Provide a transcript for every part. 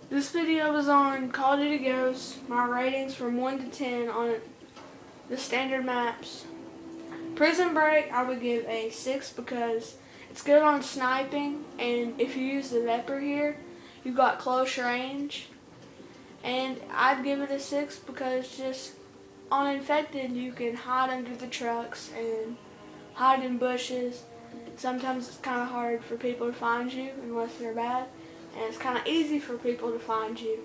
This video was on Call of Duty Ghosts, my ratings from 1 to 10 on the standard maps. Prison Break, I would give a 6 because it's good on sniping, and if you use the Viper here, you got close range. And I'd give it a 6 because just on Infected, you can hide under the trucks and hide in bushes. Sometimes it's kind of hard for people to find you unless they're bad, and it's kind of easy for people to find you.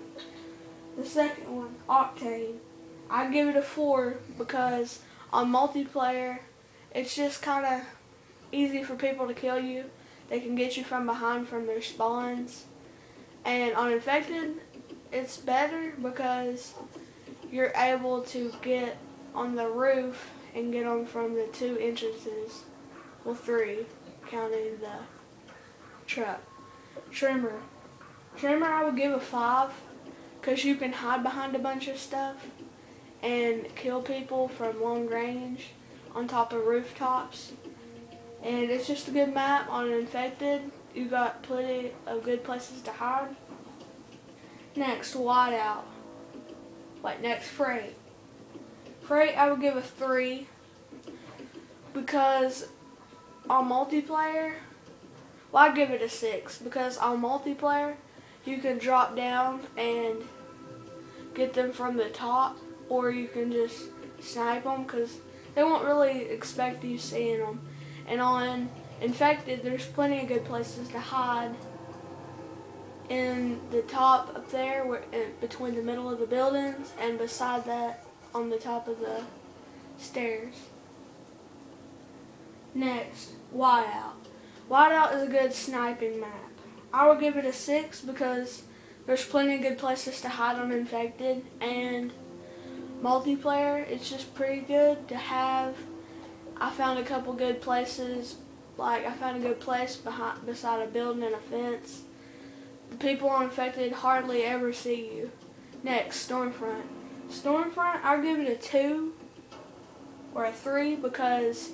The second one, Octane, I'd give it a 4 because on multiplayer, it's just kind of easy for people to kill you. They can get you from behind from their spawns. And on Infected, it's better because you're able to get on the roof and get on from the 2 entrances. Well, 3, counting the truck. Tremor, I would give a 5 because you can hide behind a bunch of stuff and kill people from long range on top of rooftops. And it's just a good map on Infected. You got plenty of good places to hide. Next, Whiteout. Next, Freight. Freight, I would give a 3 because on multiplayer, well, I'd give it a 6 because on multiplayer, you can drop down and get them from the top, or you can just snipe them because they won't really expect you seeing them. And on Infected, there's plenty of good places to hide in the top up there, between the middle of the buildings, and beside that on the top of the stairs. Next, Whiteout. Whiteout is a good sniping map. I would give it a 6 because there's plenty of good places to hide on Infected, and multiplayer, it's just pretty good to have. I found a couple good places, I found a good place beside a building and a fence. The people on Infected hardly ever see you. Next, Stormfront. Stormfront, I'll give it a 2 or a 3 because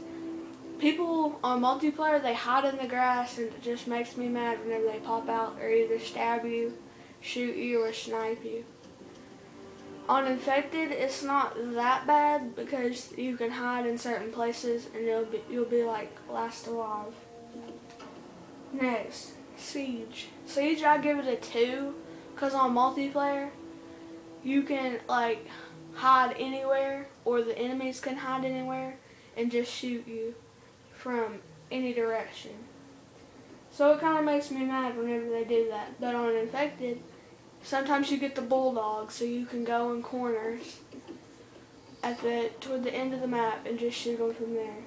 people on multiplayer, they hide in the grass, and it just makes me mad whenever they pop out or either stab you, shoot you, or snipe you. On Infected, it's not that bad because you can hide in certain places and you'll be like last alive. Next, Siege. Siege, I give it a 2 because on multiplayer, you can hide anywhere, or the enemies can hide anywhere and just shoot you from any direction. So it kind of makes me mad whenever they do that. But on Infected, sometimes you get the bulldogs, so you can go in corners toward the end of the map and just shoot them from there.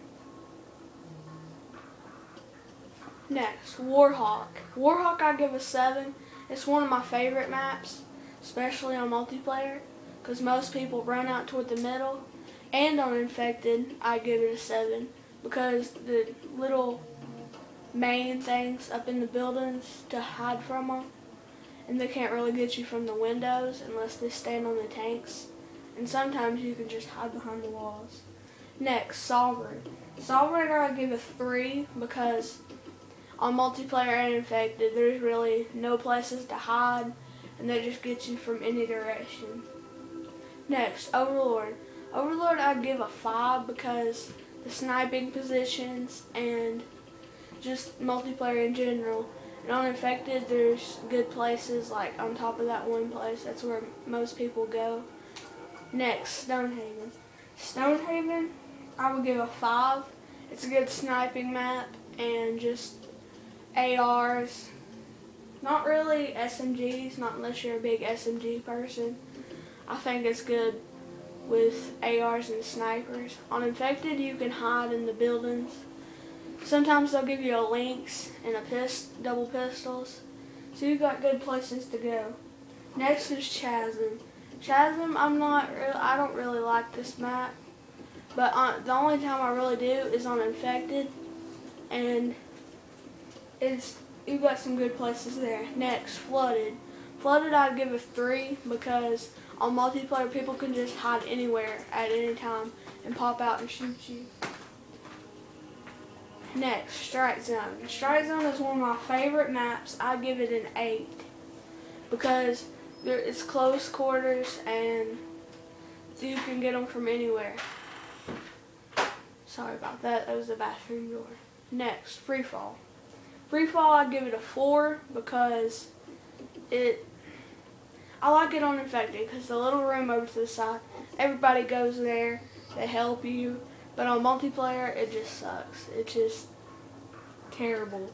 Next, Warhawk. Warhawk, I give a 7. It's one of my favorite maps, especially on multiplayer, because most people run out toward the middle. And on Infected, I give it a 7 because the little main things up in the buildings to hide from them, and they can't really get you from the windows unless they stand on the tanks. And sometimes you can just hide behind the walls. Next, Sovereign. Sovereign, I give a 3 because on multiplayer and Infected, there's really no places to hide, and they just get you from any direction. Next, Overlord. Overlord, I'd give a 5 because the sniping positions and just multiplayer in general. And on Infected, there's good places on top of that one place. That's where most people go. Next, Stonehaven. Stonehaven, I would give a 5. It's a good sniping map and just ARs. Not really SMGs, not unless you're a big SMG person. I think it's good with ARs and snipers. On Infected, you can hide in the buildings. Sometimes they'll give you a Lynx and a double pistols, so you've got good places to go. Next is Chasm. Chasm, I don't really like this map, but the only time I really do is on Infected, and you've got some good places there. Next, Flooded. Flooded, I'd give a 3 because on multiplayer, people can just hide anywhere at any time and pop out and shoot you. Next, Strike Zone. Strike Zone is one of my favorite maps. I'd give it an 8 because it's close quarters and you can get them from anywhere. Sorry about that. That was the bathroom door. Next, free fall. Free fall, I'd give it a 4 because I like it on Infected because the little room over to the side, everybody goes there, they help you. But on multiplayer, it just sucks. It's just terrible.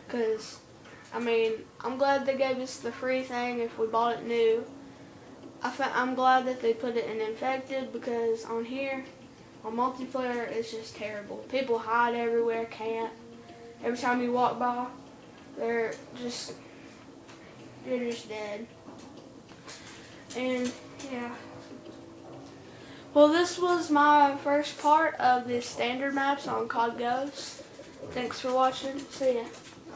Because, I mean, I'm glad they gave us the free thing if we bought it new. I'm glad that they put it in Infected because on here, on multiplayer, it's just terrible. People hide everywhere, camp. Every time you walk by, you're just dead. And, yeah. Well, this was my first part of the standard maps on COD Ghosts. Thanks for watching. See ya.